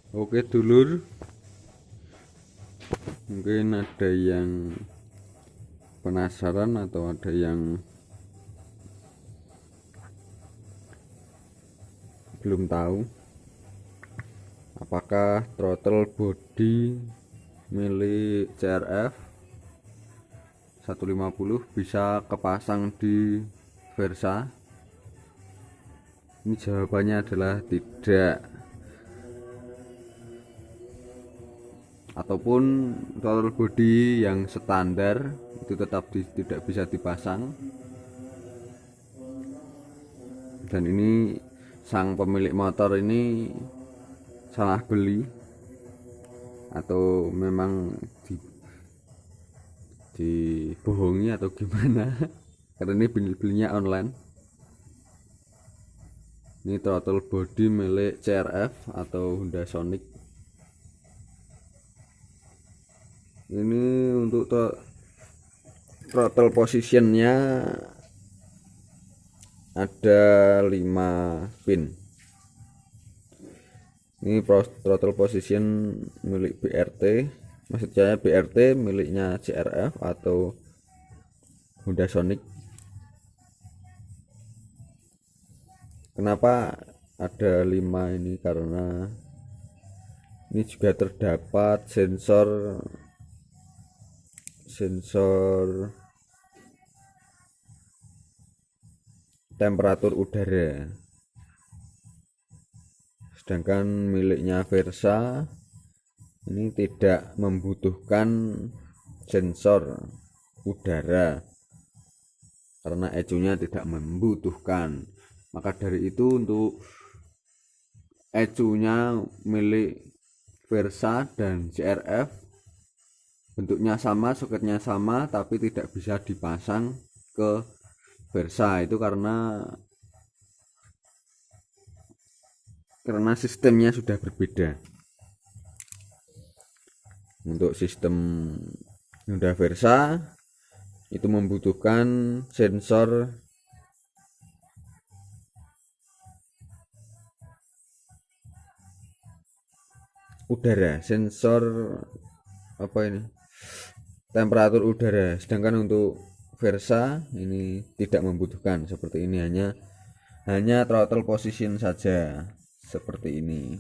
Oke dulur, mungkin ada yang penasaran atau ada yang belum tahu apakah throttle body milik CRF 150 bisa kepasang di Versa. Ini jawabannya adalah tidak, ataupun throttle body yang standar itu tetap tidak bisa dipasang. Dan ini sang pemilik motor ini salah beli atau memang dibohongi atau gimana karena ini belinya online. Ini throttle body milik CRF atau Honda Sonic. Ini untuk throttle positionnya ada 5 pin. Ini throttle position milik BRT, maksud saya BRT miliknya CRF atau Honda Sonic. Kenapa ada 5 ini? Karena ini juga terdapat sensor temperatur udara, sedangkan miliknya Versa ini tidak membutuhkan sensor udara karena ECU-nya tidak membutuhkan. Maka dari itu untuk ECU-nya milik Versa dan CRF bentuknya sama, soketnya sama, tapi tidak bisa dipasang ke Versa. Itu karena sistemnya sudah berbeda. Untuk sistem Honda Versa itu membutuhkan sensor udara, sensor apa ini, temperatur udara, sedangkan untuk Versa ini tidak membutuhkan seperti ini, hanya throttle position saja seperti ini.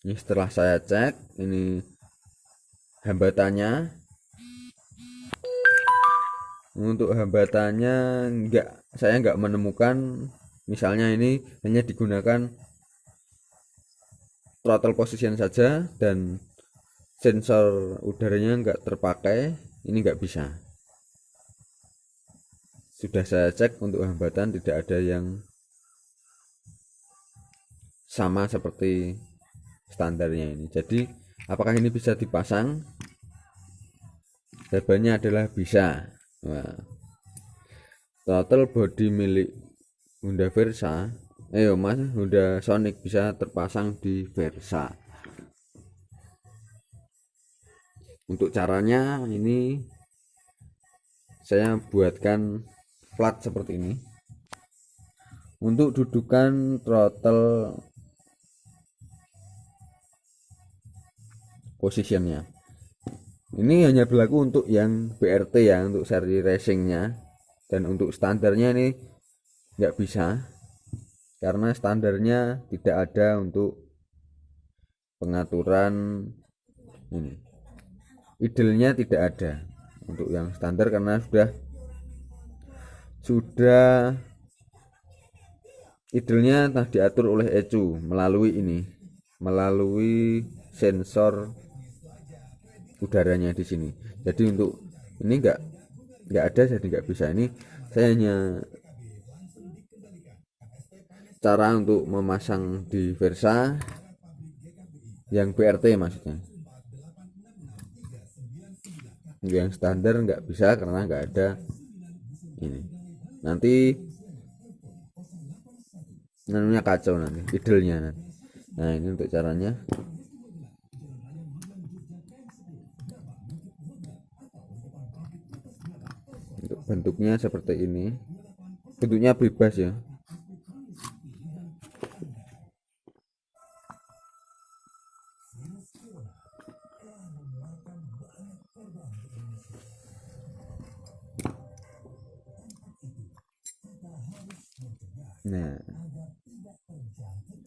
Ini setelah saya cek, ini hambatannya. Untuk hambatannya saya nggak menemukan. Misalnya ini hanya digunakan throttle position saja dan sensor udaranya nggak terpakai, ini nggak bisa. Sudah saya cek, untuk hambatan tidak ada yang sama seperti standarnya ini. Jadi apakah ini bisa dipasang? Jawabannya adalah bisa. Nah, throttle body milik Honda Versa, Honda Sonic bisa terpasang di Versa. Untuk caranya ini saya buatkan plat seperti ini. Untuk dudukan throttle positionnya, ini hanya berlaku untuk yang BRT ya, untuk seri racingnya. Dan untuk standarnya ini nggak bisa, karena standarnya tidak ada untuk pengaturan ini, idle-nya tidak ada untuk yang standar, karena sudah idle-nya diatur oleh ECU melalui sensor udaranya di sini. Jadi untuk ini nggak ada, jadi nggak bisa. Ini saya hanya cara untuk memasang di Versa yang BRT, maksudnya yang standar nggak bisa karena nggak ada ini. Nanti namanya kacau, nanti idle-nya nanti. Nah, ini untuk caranya. bentuknya seperti ini, bentuknya bebas ya. Nah,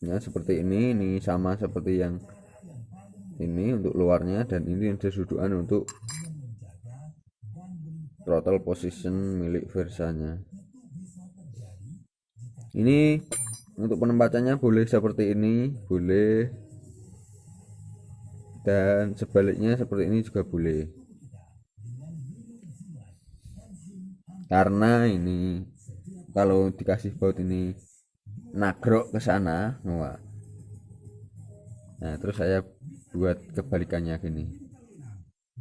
ya seperti ini sama seperti yang ini untuk luarnya, dan ini ada sudukan untuk throttle position milik Versanya. Ini untuk penempatannya boleh seperti ini, boleh, dan sebaliknya seperti ini juga boleh. Karena ini kalau dikasih baut ini nagrok ke sana, nah terus saya buat kebalikannya gini.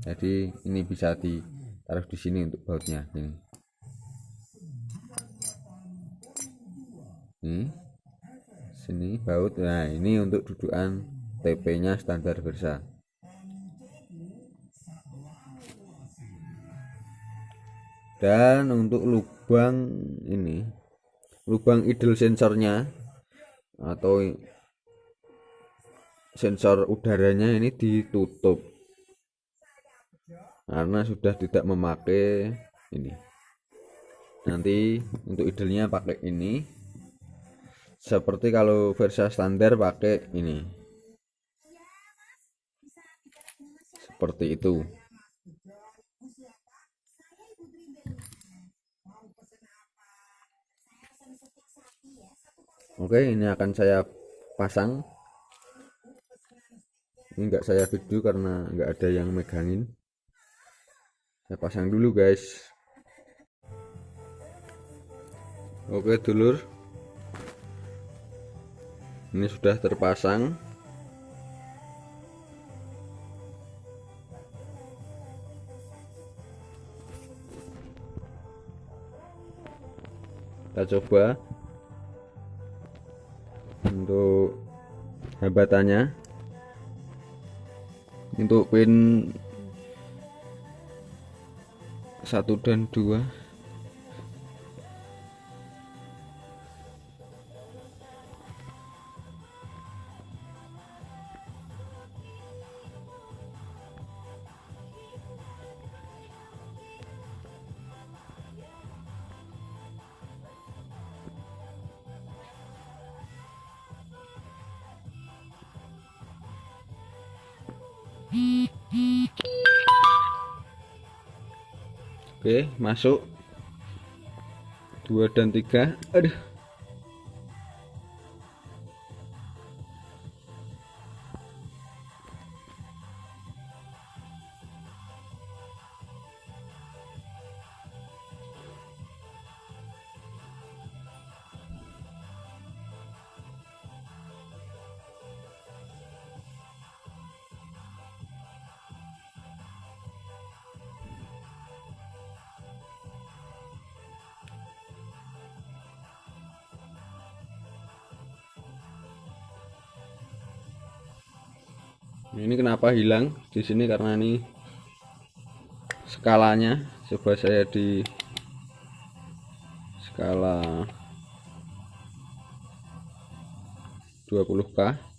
Jadi ini bisa ditaruh di sini untuk bautnya gini. Ini sini baut. Nah, ini untuk dudukan TP-nya standar Versa. Dan untuk lubang ini, lubang idle sensornya atau sensor udaranya ini ditutup karena sudah tidak memakai ini. Nanti untuk idle-nya pakai ini, seperti kalau Versa standar pakai ini, seperti itu. Oke, ini akan saya pasang. Ini enggak saya video karena enggak ada yang megangin. Saya pasang dulu guys. Oke dulur, ini sudah terpasang. Kita coba untuk hambatannya. Untuk pin 1 dan 2. Oke, masuk 2 dan 3. Aduh. Ini kenapa hilang di sini, karena ini skalanya. Coba saya di skala 20K.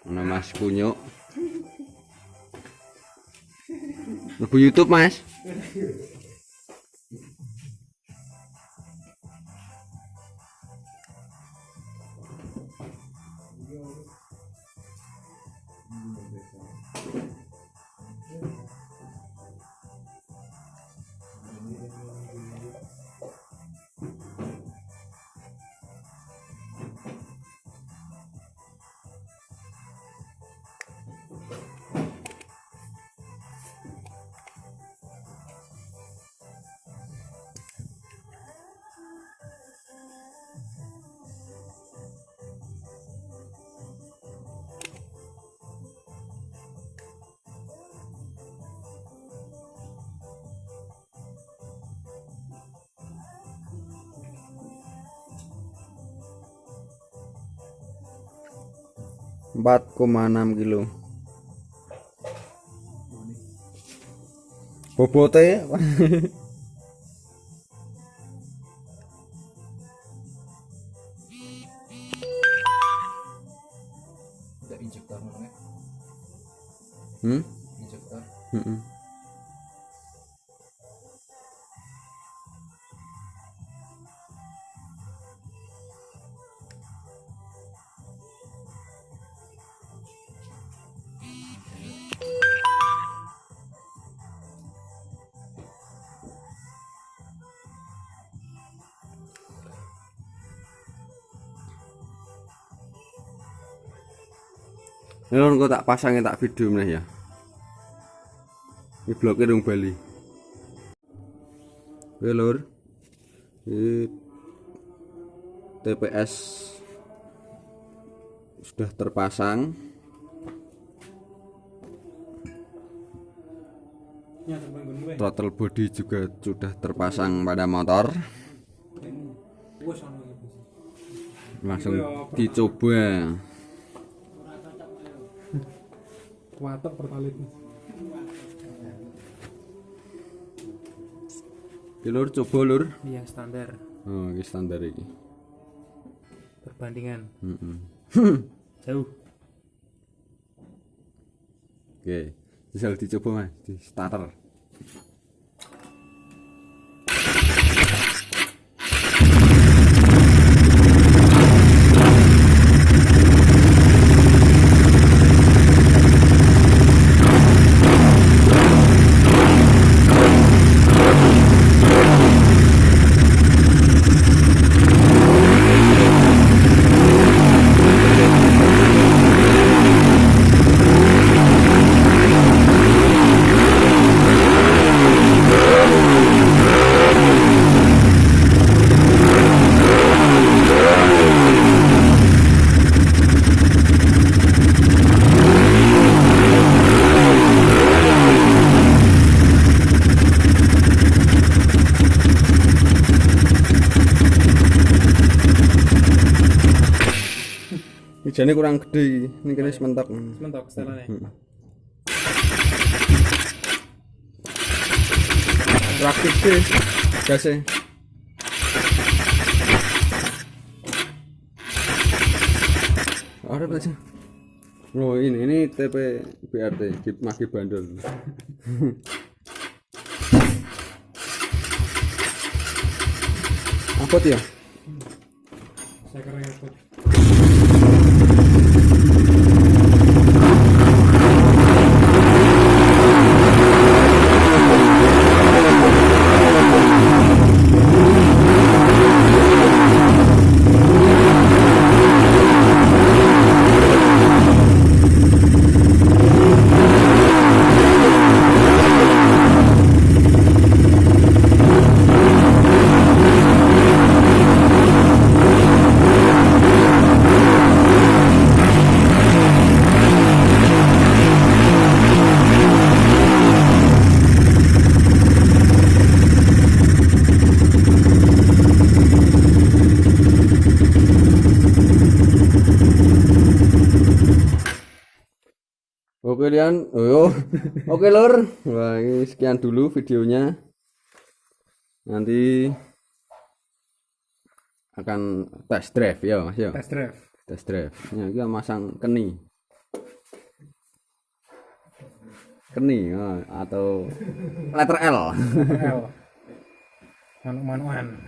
Mana Mas Kunyo? Lebu YouTube Mas. 4,6 kilo. Bobote apa? Tidak injektor namanya. Injektor. Ini kok tak pasangin tak video meneh ya. Ini bloknya dong Bali. Oke lur. Ini TPS sudah terpasang. Throttle body juga sudah terpasang pada motor. Langsung dicoba. Watak pertalit. Lur coba lur. Yang standar. Oh, ini standar ini. Perbandingan. Jauh. Oke, bisa dicoba mas di starter. Ijane kurang gede, ini kene sementok. Mentok setelahnya. Praktis sih, gasnya. Ada aja. Oh ini TP BRT, Maki Bandul. Apa ya? Saya kira ngikut. Oke Lian, oke lur, wah ini sekian dulu videonya. Nanti akan test drive ya mas ya. Test drive. Ini kita masang keni, atau letter L. Manu-manuan.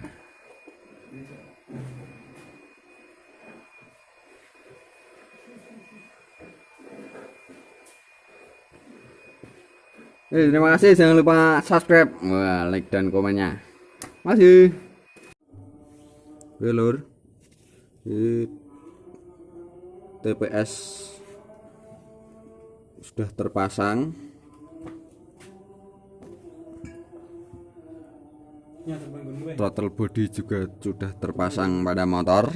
Terima kasih, jangan lupa subscribe, like dan komennya. Masih. Oke lur, TPS sudah terpasang. Throttle body juga sudah terpasang pada motor.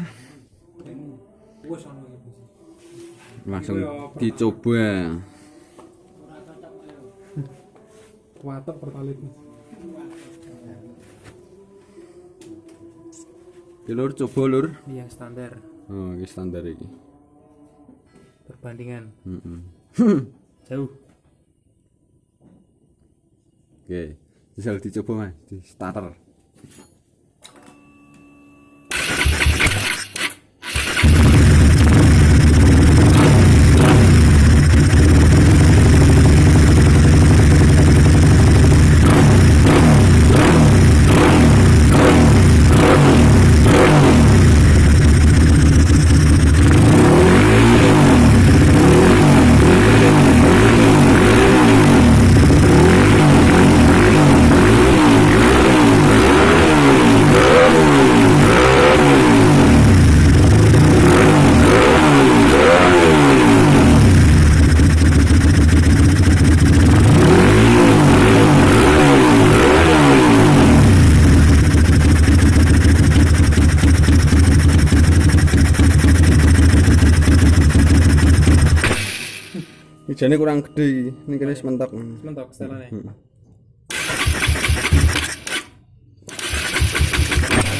Langsung dicoba. Watak pertalit. Lur coba lur. Yang standar. Oh, ini standar ini. perbandingan Oke, jauh. bisa dicoba mas di starter. Ijane kurang gede, ini kene sementok. Mentok setelannya.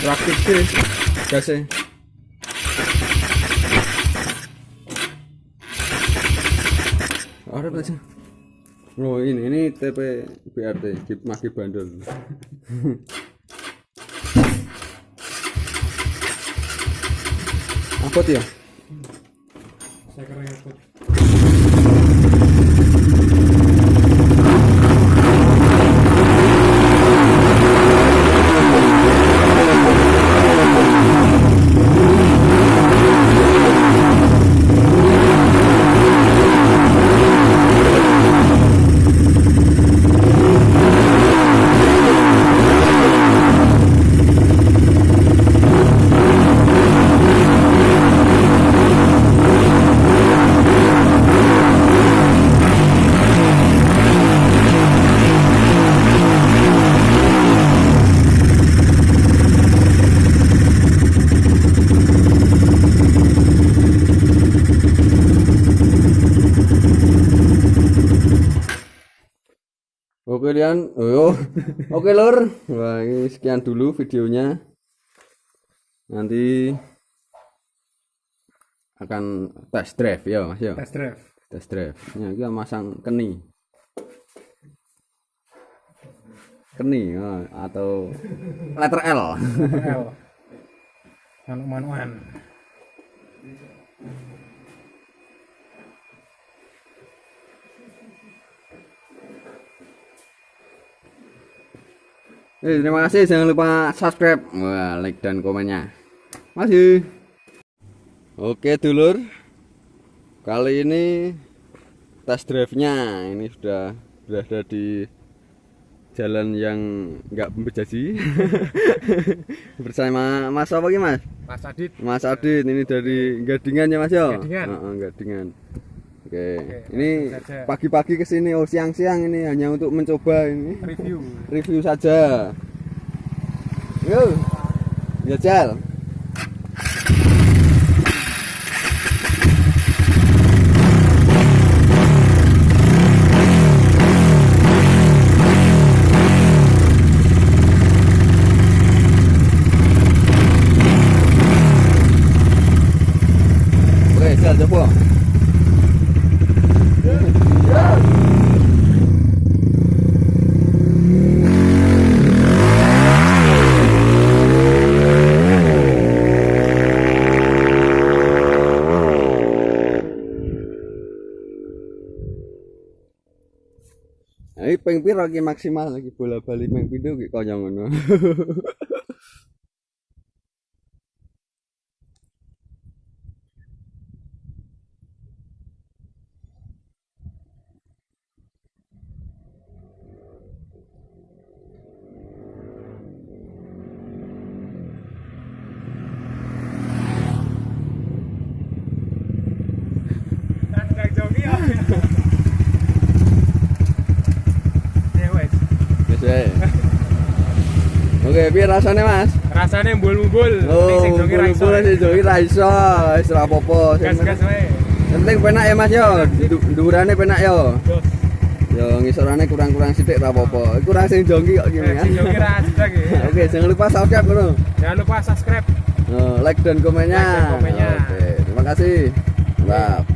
Praktis deh, gasnya. Ada apa sih? Oh ini TP BRT, Maki Bandul. Apa ya? Saya kira ngikut. Oke Lian, oke lur, wah ini sekian dulu videonya. Nanti akan test drive ya mas ya. Test drive. Test drive. Ya kita masang keni, atau letter L. L. Manuan. Terima kasih, jangan lupa subscribe, like dan komennya. Masih. Oke dulur, kali ini test drive-nya ini sudah berada di jalan yang nggak berjanji. Bersama Mas apa lagi mas? Mas Adit. Mas Adit ini dari Gadingan ya mas ya? Gadingan. Gadingan. Oke, ini pagi-pagi kesini, siang-siang ini hanya untuk mencoba ini. Review saja. Yuk, jajal. Oke, jajal coba. Ini ping piro lagi maksimal lagi bola bali ping pindho ki kaya ngono. Oke, piye rasane Mas? Rasane mbul-mbul. Sing jogi ra iso, wis ora apa-apa. Gas-gas wae. Penting penak ya Mas yo. Dhuwurane penak yo. Yo ngisorane kurang-kurang sithik ra apa-apa. Kurang sing jogi kok gini kan. Sing jogi ra jedak ya. Oke, jangan lupa subscribe ngono. Jangan lupa subscribe. Like dan komennya. Oke, terima kasih. Mantap.